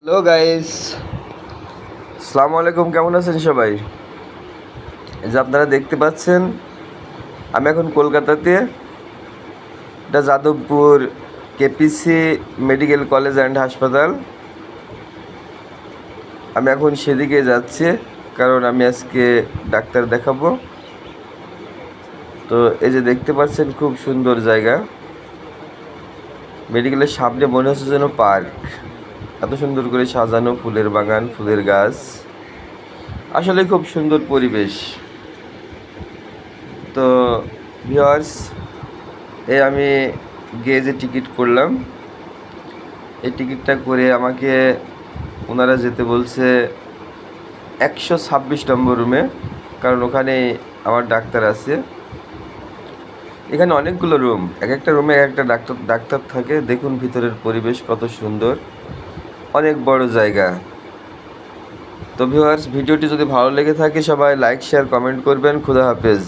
Hello guys, আসসালামু আলাইকুম। কেমন আছেন সবাই? এই যে আপনারা দেখতে পাচ্ছেন, আমি এখন কলকাতাতে, এটা Jadavpur KPC medical college and হাসপাতাল। আমি এখন সেদিকে যাচ্ছি, কারণ আমি আজকে ডাক্তার দেখাবো। তো এই যে দেখতে পাচ্ছেন, খুব সুন্দর জায়গা। মেডিকেলের সামনে মনে হচ্ছে যেন পার্ক, এত সুন্দর করে সাজানো, ফুলের বাগান, ফুলের গাছ, আসলে খুব সুন্দর পরিবেশ। তো ভিউয়ার্স, আমি গিয়ে যে টিকিট করলাম, এই টিকিটটা করে আমাকে ওনারা যেতে বলছে 126 নম্বর রুমে, কারণ ওখানে আমার ডাক্তার আছে। এখানে অনেকগুলো রুম, এক একটা রুমে এক একটা ডাক্তার থাকে। দেখুন ভিতরের পরিবেশ কত সুন্দর, অনেক বড় জায়গা। তো ভিউয়ার্স, ভিডিওটি যদি ভালো লেগে থাকে সবাই লাইক, শেয়ার, কমেন্ট করবেন। খুদা হাফেজ।